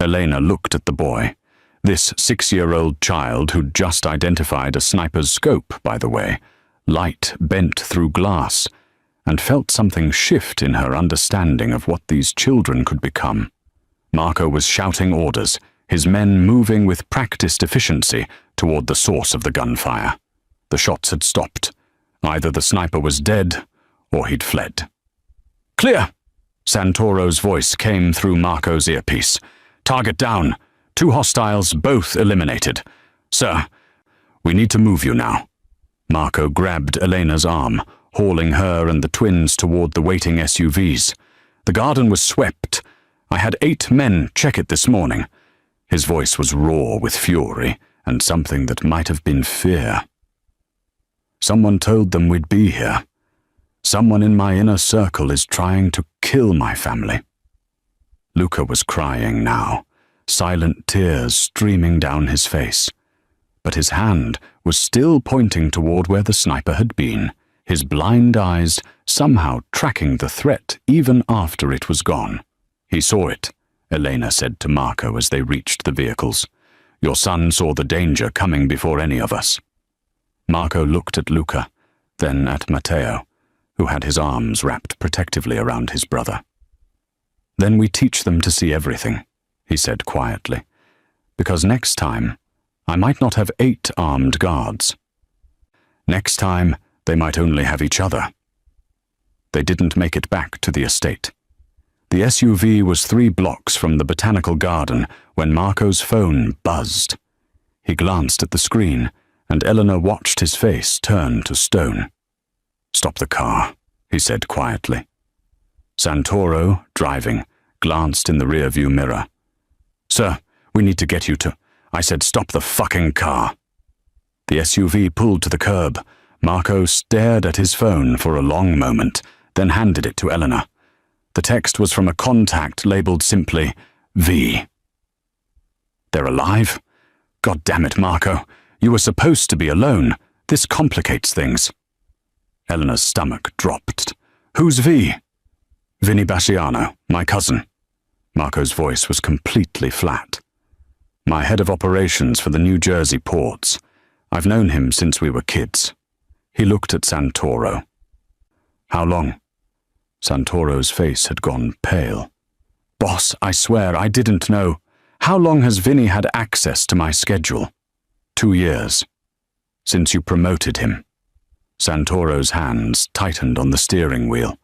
Elena looked at the boy, this 6-year-old child who'd just identified a sniper's scope, by the way, light bent through glass, and felt something shift in her understanding of what these children could become. Marco was shouting orders, his men moving with practiced efficiency toward the source of the gunfire. The shots had stopped. Either the sniper was dead, or he'd fled. "Clear!" Santoro's voice came through Marco's earpiece. "Target down. 2 hostiles, both eliminated. Sir, we need to move you now." Marco grabbed Elena's arm, hauling her and the twins toward the waiting SUVs. "The garden was swept. I had 8 men check it this morning." His voice was raw with fury and something that might have been fear. "Someone told them we'd be here. Someone in my inner circle is trying to kill my family." Luca was crying now, silent tears streaming down his face. But his hand was still pointing toward where the sniper had been, his blind eyes somehow tracking the threat even after it was gone. "He saw it," Elena said to Marco as they reached the vehicles. "Your son saw the danger coming before any of us." Marco looked at Luca, then at Matteo, who had his arms wrapped protectively around his brother. "Then we teach them to see everything," he said quietly, "because next time I might not have 8 armed guards. Next time they might only have each other." They didn't make it back to the estate. The SUV was 3 blocks from the botanical garden when Marco's phone buzzed. He glanced at the screen, and Eleanor watched his face turn to stone. "Stop the car," he said quietly. Santoro, driving, glanced in the rearview mirror. "Sir, we need to get you to—" I said, "Stop the fucking car." The SUV pulled to the curb. Marco stared at his phone for a long moment, then handed it to Eleanor. The text was from a contact labeled simply V. "They're alive? God damn it, Marco. You were supposed to be alone. This complicates things." Eleanor's stomach dropped. "Who's V?" "Vinny Basciano, my cousin." Marco's voice was completely flat. "My head of operations for the New Jersey ports. I've known him since we were kids." He looked at Santoro. "How long?" Santoro's face had gone pale. "Boss, I swear I didn't know. How long has Vinny had access to my schedule?" 2 years. Since you promoted him." Santoro's hands tightened on the steering wheel.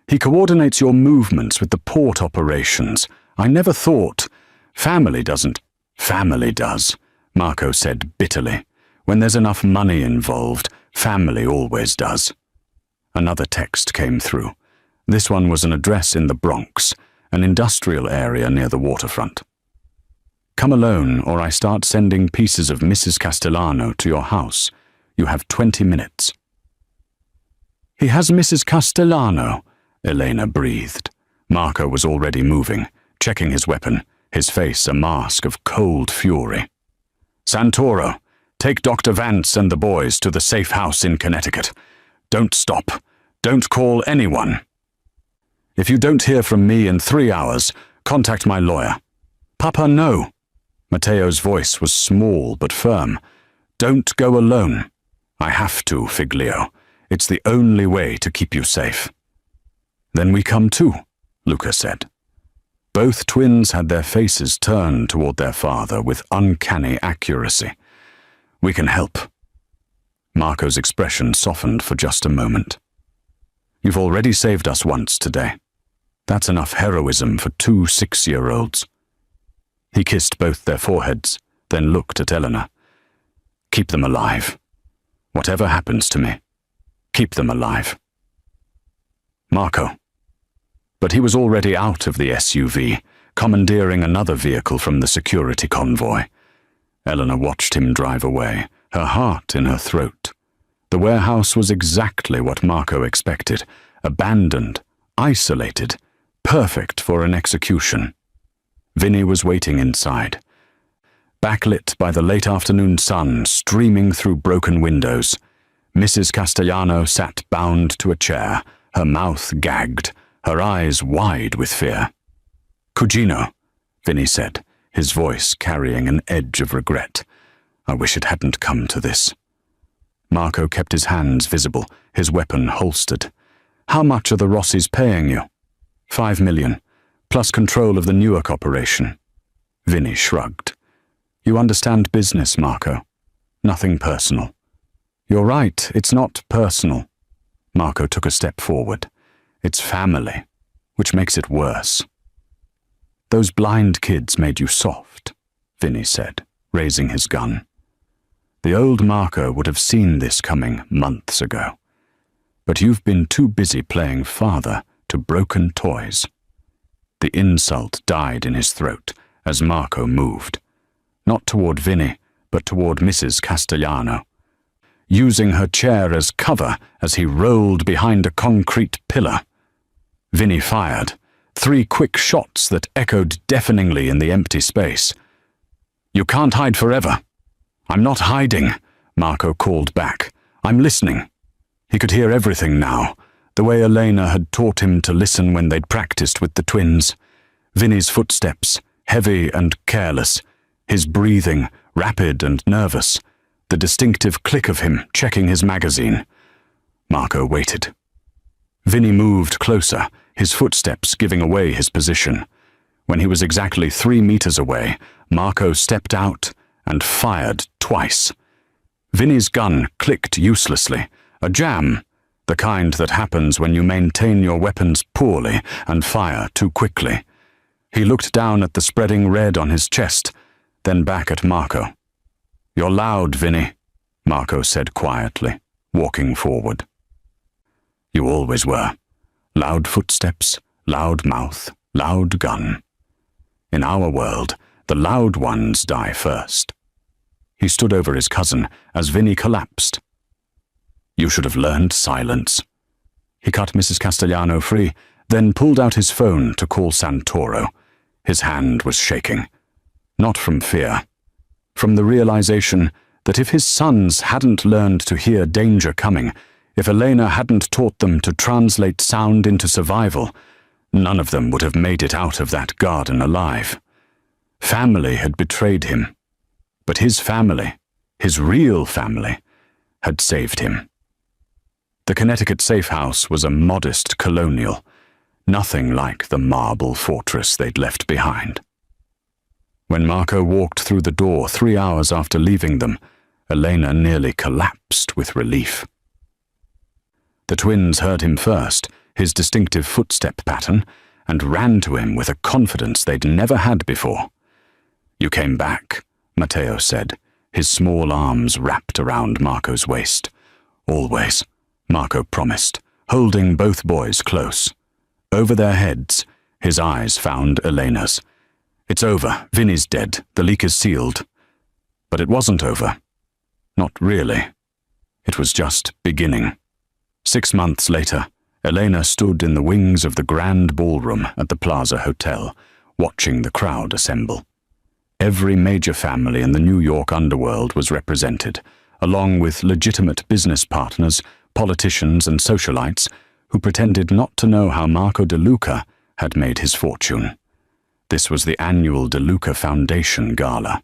"He coordinates your movements with the port operations. I never thought—" "Family doesn't." "Family does," Marco said bitterly. "When there's enough money involved, family always does." Another text came through. This one was an address in the Bronx, an industrial area near the waterfront. "Come alone, or I start sending pieces of Mrs. Castellano to your house. You have 20 minutes. "He has Mrs. Castellano," Elena breathed. Marco was already moving, checking his weapon, his face a mask of cold fury. "Santoro, take Dr. Vance and the boys to the safe house in Connecticut. Don't stop. Don't call anyone. If you don't hear from me in 3 hours, contact my lawyer." "Papa, no." Matteo's voice was small but firm. "Don't go alone. I have to, Figlio. It's the only way to keep you safe." "Then we come too," Luca said. Both twins had their faces turned toward their father with uncanny accuracy. "We can help." Marco's expression softened for just a moment. "You've already saved us once today. That's enough heroism for 2 6-year-olds. He kissed both their foreheads, then looked at Eleanor. "Keep them alive. Whatever happens to me, keep them alive." "Marco." But he was already out of the SUV, commandeering another vehicle from the security convoy. Eleanor watched him drive away, her heart in her throat. The warehouse was exactly what Marco expected, abandoned, isolated, perfect for an execution. Vinny was waiting inside, backlit by the late afternoon sun streaming through broken windows. Mrs. Castellano sat bound to a chair, her mouth gagged, her eyes wide with fear. "Cugino," Vinny said, his voice carrying an edge of regret. "I wish it hadn't come to this." Marco kept his hands visible, his weapon holstered. "How much are the Rossis paying you?" "5 million, plus control of the Newark operation." Vinny shrugged. "You understand business, Marco. Nothing personal." "You're right, it's not personal." Marco took a step forward. "It's family, which makes it worse." "Those blind kids made you soft," Vinny said, raising his gun. The old Marco would have seen this coming months ago. "But you've been too busy playing father to broken toys." The insult died in his throat as Marco moved, not toward Vinny, but toward Mrs. Castellano, using her chair as cover as he rolled behind a concrete pillar. Vinny fired, 3 quick shots that echoed deafeningly in the empty space. "You can't hide forever." "I'm not hiding," Marco called back. "I'm listening." He could hear everything now, the way Elena had taught him to listen when they'd practiced with the twins. Vinny's footsteps, heavy and careless, his breathing, rapid and nervous, the distinctive click of him checking his magazine. Marco waited. Vinny moved closer, his footsteps giving away his position. When he was exactly 3 meters away, Marco stepped out and fired twice. Vinny's gun clicked uselessly, a jam, the kind that happens when you maintain your weapons poorly and fire too quickly. He looked down at the spreading red on his chest, then back at Marco. "You're loud, Vinny," Marco said quietly, walking forward. "You always were. Loud footsteps, loud mouth, loud gun. In our world, the loud ones die first." He stood over his cousin as Vinny collapsed. "You should have learned silence." He cut Mrs. Castellano free, then pulled out his phone to call Santoro. His hand was shaking. Not from fear. From the realization that if his sons hadn't learned to hear danger coming, if Elena hadn't taught them to translate sound into survival, none of them would have made it out of that garden alive. Family had betrayed him. But his family, his real family, had saved him. The Connecticut safe house was a modest colonial, nothing like the marble fortress they'd left behind. When Marco walked through the door 3 hours after leaving them, Elena nearly collapsed with relief. The twins heard him first, his distinctive footstep pattern, and ran to him with a confidence they'd never had before. "You came back," Matteo said, his small arms wrapped around Marco's waist. "Always," Marco promised, holding both boys close. Over their heads, his eyes found Elena's. "It's over. Vinny's dead. The leak is sealed." But it wasn't over. Not really. It was just beginning. 6 months later, Elena stood in the wings of the grand ballroom at the Plaza Hotel, watching the crowd assemble. Every major family in the New York underworld was represented, along with legitimate business partners, politicians and socialites who pretended not to know how Marco De Luca had made his fortune. This was the annual De Luca Foundation Gala,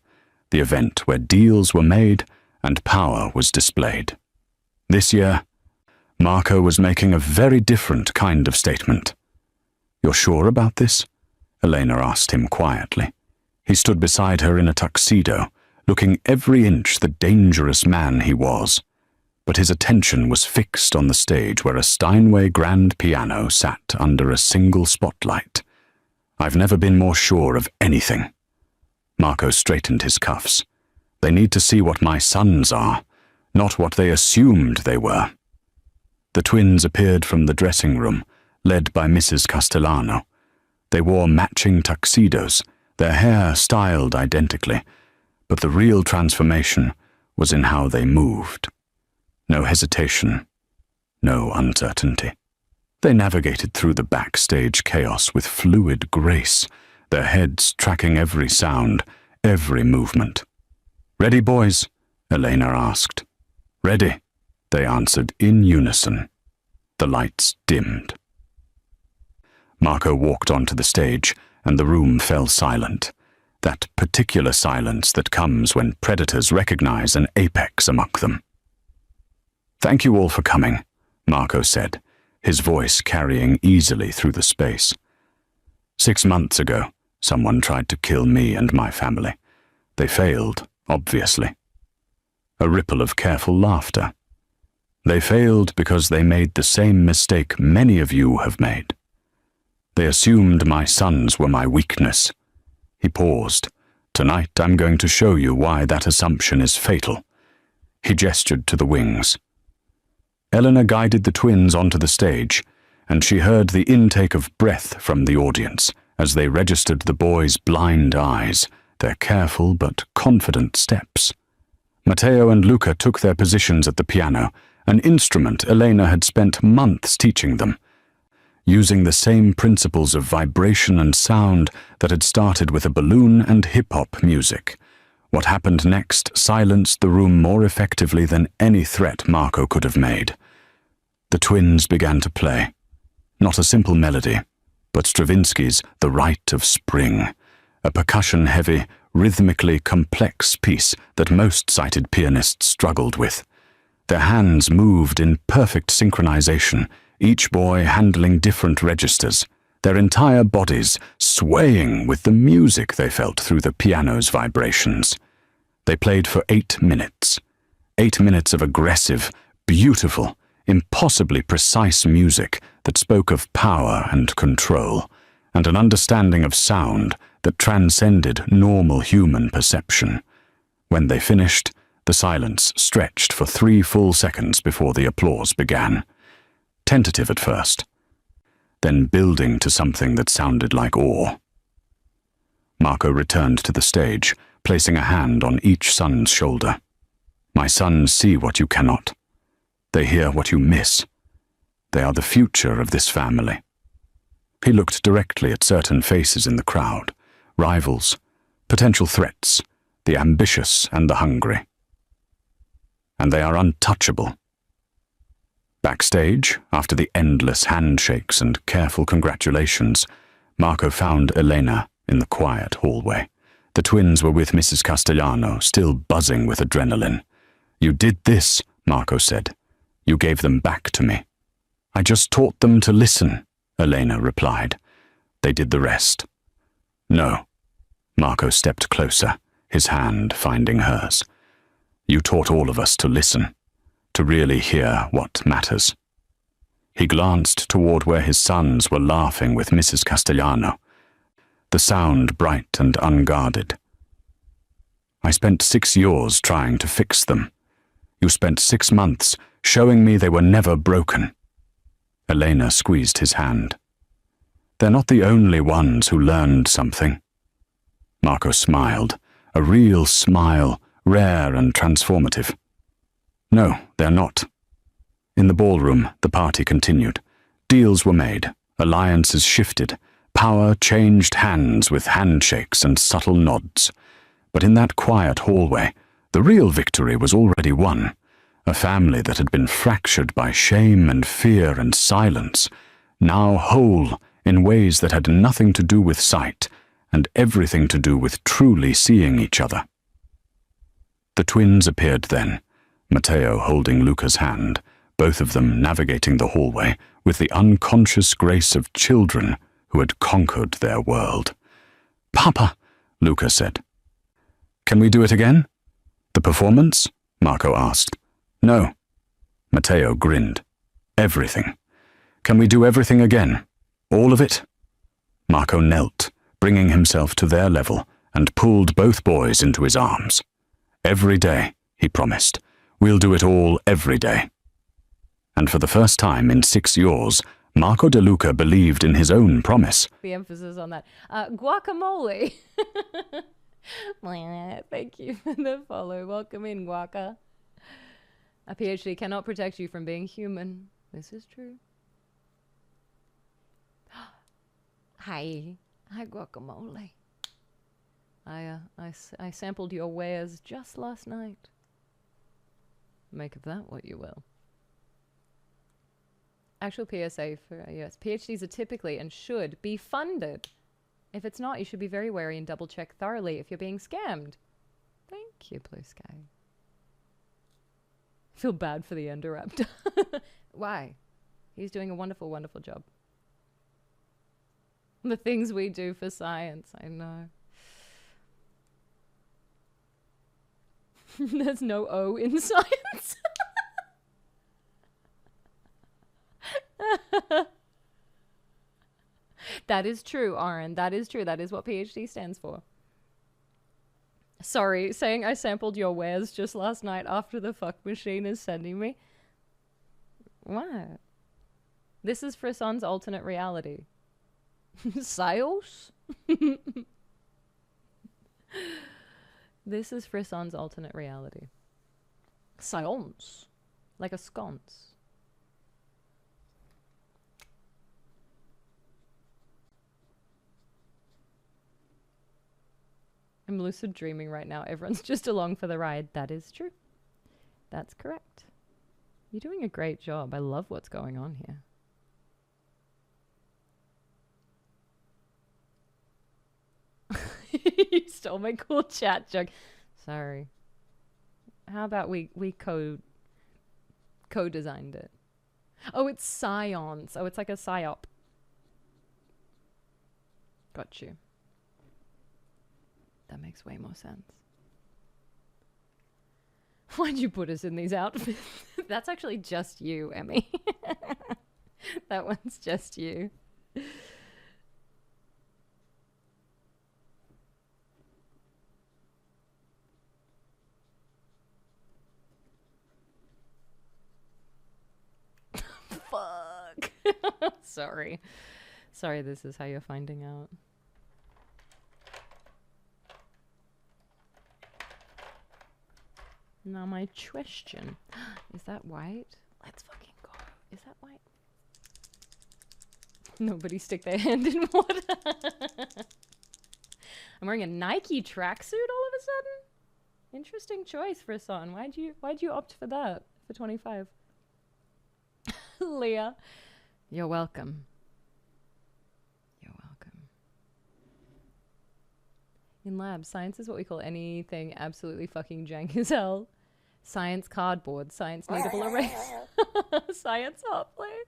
the event where deals were made and power was displayed. This year, Marco was making a very different kind of statement. "You're sure about this?" Elena asked him quietly. He stood beside her in a tuxedo, looking every inch the dangerous man he was. But his attention was fixed on the stage where a Steinway grand piano sat under a single spotlight. "I've never been more sure of anything." Marco straightened his cuffs. "They need to see what my sons are, not what they assumed they were." The twins appeared from the dressing room, led by Mrs. Castellano. They wore matching tuxedos, their hair styled identically, but the real transformation was in how they moved. No hesitation, no uncertainty. They navigated through the backstage chaos with fluid grace, their heads tracking every sound, every movement. "Ready, boys?" Elena asked. "Ready," they answered in unison. The lights dimmed. Marco walked onto the stage, and the room fell silent. That particular silence that comes when predators recognize an apex among them. "Thank you all for coming," Marco said, his voice carrying easily through the space. 6 months ago, someone tried to kill me and my family. They failed, obviously. A ripple of careful laughter. They failed because they made the same mistake many of you have made. They assumed my sons were my weakness. He paused. "Tonight I'm going to show you why that assumption is fatal." He gestured to the wings. Eleanor guided the twins onto the stage, and she heard the intake of breath from the audience as they registered the boys' blind eyes, their careful but confident steps. Matteo and Luca took their positions at the piano, an instrument Elena had spent months teaching them, using the same principles of vibration and sound that had started with a balloon and hip-hop music. What happened next silenced the room more effectively than any threat Marco could have made. The twins began to play. Not a simple melody, but Stravinsky's The Rite of Spring, a percussion-heavy, rhythmically complex piece that most sighted pianists struggled with. Their hands moved in perfect synchronization, each boy handling different registers, their entire bodies swaying with the music they felt through the piano's vibrations. They played for 8 minutes. 8 minutes of aggressive, beautiful, impossibly precise music that spoke of power and control, and an understanding of sound that transcended normal human perception. When they finished, the silence stretched for 3 full seconds before the applause began. Tentative at first, then building to something that sounded like awe. Marco returned to the stage, placing a hand on each son's shoulder. "My sons see what you cannot. They hear what you miss. They are the future of this family." He looked directly at certain faces in the crowd, rivals, potential threats, the ambitious and the hungry. And they are untouchable. Backstage, after the endless handshakes and careful congratulations, Marco found Elena in the quiet hallway. The twins were with Mrs. Castellano, still buzzing with adrenaline. "You did this," Marco said. "You gave them back to me." "I just taught them to listen," Elena replied. "They did the rest." "No." Marco stepped closer, his hand finding hers. "You taught all of us to listen, to really hear what matters." He glanced toward where his sons were laughing with Mrs. Castellano, the sound bright and unguarded. "I spent 6 years trying to fix them. You spent 6 months showing me they were never broken." Elena squeezed his hand. "They're not the only ones who learned something." Marco smiled, a real smile, rare and transformative. "No, they're not." In the ballroom, the party continued. Deals were made, alliances shifted, power changed hands with handshakes and subtle nods. But in that quiet hallway, the real victory was already won. A family that had been fractured by shame and fear and silence, now whole in ways that had nothing to do with sight and everything to do with truly seeing each other. The twins appeared then, Matteo holding Luca's hand, both of them navigating the hallway with the unconscious grace of children who had conquered their world. "Papa," Luca said. "Can we do it again?" "The performance?" Marco asked. "No." Matteo grinned. "Everything. Can we do everything again? All of it?" Marco knelt, bringing himself to their level, and pulled both boys into his arms. "Every day," he promised. "We'll do it all every day." And for the first time in 6 years, Marco De Luca believed in his own promise. The emphasis on that. Guacamole. Thank you for the follow. Welcome in, Guaca. A PhD cannot protect you from being human. This is true. Hi. Hi, Guacamole. I sampled your wares just last night. Make of that what you will. Actual PSA for yes, PhDs are typically and should be funded. If it's not, you should be very wary and double check thoroughly if you're being scammed. Thank you, Blue Sky. Feel bad for the Endoraptor. Why? He's doing a wonderful, wonderful job. The things we do for science, I know. There's no O in science. That is true, Aaron. That is true. That is what PhD stands for. Sorry, saying I sampled your wares just last night after the fuck machine is sending me. What? This is Frisson's alternate reality. Sales? This is Frisson's alternate reality. Science. Like a sconce. I'm lucid dreaming right now. Everyone's just along for the ride. That is true. That's correct. You're doing a great job. I love what's going on here. You stole my cool chat joke. Sorry. How about we co-designed it? Oh, it's science. Oh, it's like a psyop. Got you. That makes way more sense. Why'd you put us in these outfits? That's actually just you, Emmy. That one's just you. Fuck. Sorry. Sorry, this is how you're finding out. Now my question. Is that white? Let's fucking go. Is that white? Nobody stick their hand in water. I'm wearing a Nike tracksuit all of a sudden? Interesting choice for a song. Why'd you opt for that for 25? Leah, you're welcome. You're welcome. In lab, science is what we call anything absolutely fucking jank as hell. Science cardboard, science needable erase. Science hot plate.